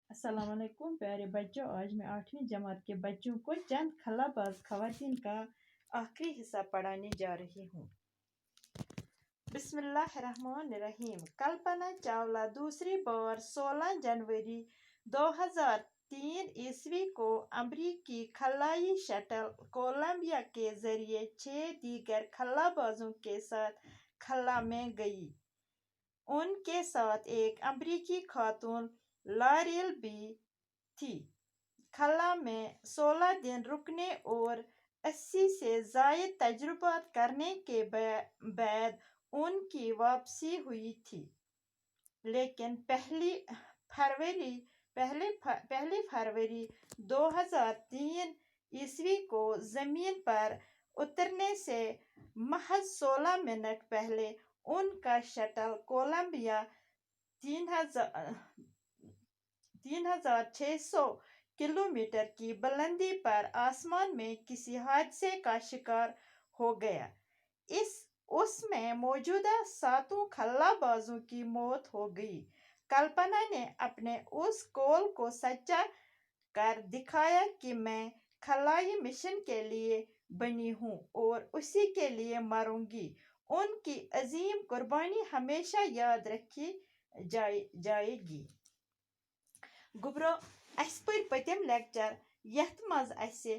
अस्सलाम वालेकुम प्यारे बच्चों, आज मैं 8वीं जमात के बच्चों को चंद खलाबाज खवातीन का आखिरी हिस्सा पढ़ाने जा रही हूँ। बिस्मिल्लाहिर्रहमानिर्रहीम। कल्पना चावला दूसरी बार 16 जनवरी 2003 ईस्वी को अमरीकी खलाई शटल कोलंबिया के जरिए 6 दीगर खलाबाजों के साथ खला में गई। उनके साथ एक अमरीकी खातून लॉरेल भी थी। खला में 16 दिन रुकने और 80 से जायद तजुर्बात करने के बाद उनकी वापसी हुई थी, लेकिन पहली फरवरी 2003 ईस्वी को जमीन पर उतरने से महज 16 मिनट पहले उनका शटल कोलंबिया 3600 किलोमीटर की बुलंदी पर आसमान में किसी हादसे का शिकार हो गया। उसमें मौजूदा 7 खलाबाजों की मौत हो गई। कल्पना ने अपने उस कौल को सच्चा कर दिखाया कि मैं खलाई मिशन के लिए बनी हूँ और उसी के लिए मरूंगी। उनकी अजीम कुर्बानी हमेशा याद रखी जाएगी। गुब्रो अस पर पतिम लेक्चर यथ मज असे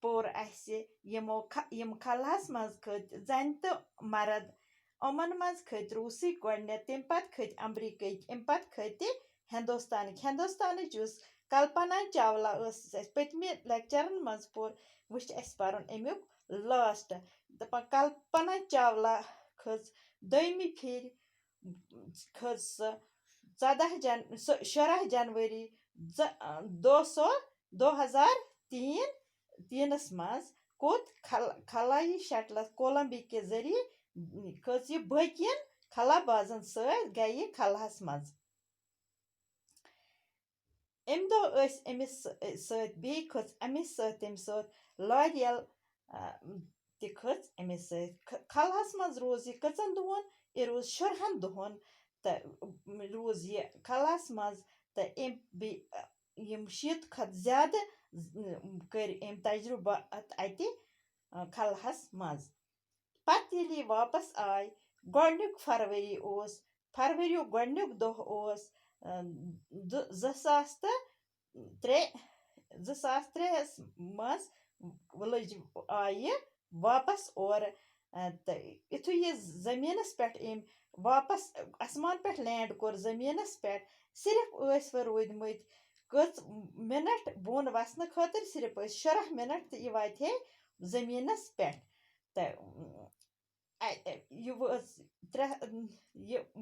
पोर असे यम खलहस मज खत जन तो मर्द अमन मज खत रूसी गोडने तम पत खत अमरीका अम पत खत हिंदुस्तान जुस कल्पना चावला पतमे लेक्चरन मज पोर वुच अस परन अमुक लास्ट दपा कल्पना चावला खज दोमी फिर खज 17 जनवरी 2003 मज कोत खलाई शटलस कोलंबिया के जरिए खज ये बकियन खलाबाजन सत गई खलहस मज। अम दो अमिस सत बे खज अमिस सत तम सत लॉरियल ते खज अमिस सत खलहस मज रोज ये कचन दोहन ये रोज 14 दोहन त रोज ये खलहस मज त यम शीत खत ज्यादा कर अम तजुर्बात अति खलहस मज। पत ये वापस आय गोडनुक फरवरी गोडनुक दोह ओस 2003 मज लज आय वापस और इथु ये जमीनस पे वापस आसमान पे लैंड कोर जमीनस पे सिर्फ रोदमत कच मिनट बोन वसन खतर सिर्फ 16 मिनट तो यह वात जमीनस पे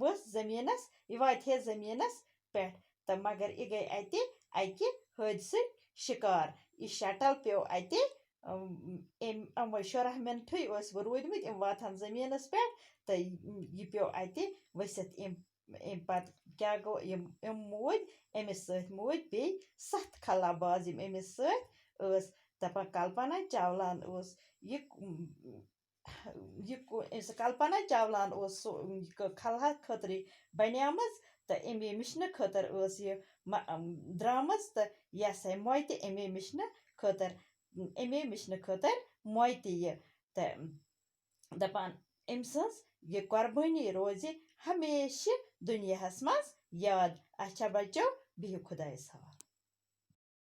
वस जमीनस यह वात जमीनस पे तो मगर यह गई अकि हादसे शिकार यह शटल पे अत 16 मिनट रोदमत वातान जमीनस पे तो यह पे अत वसित पत क्या गो मोद अमिस सत मोद बे 7 खलाबाज अमिस सत दपा कल्पना चावलान कल्पना चावलान खलह खतर बनियामज तो अमे मिशन खतर द्रामज तो यह सा मोत अमे मिशन खतर मोत तो दपान अम सज ये कुर्बानी रोज हमेशा दुनियास मज याद। अच्छा बच्चों बिहु खुदायस हवाल।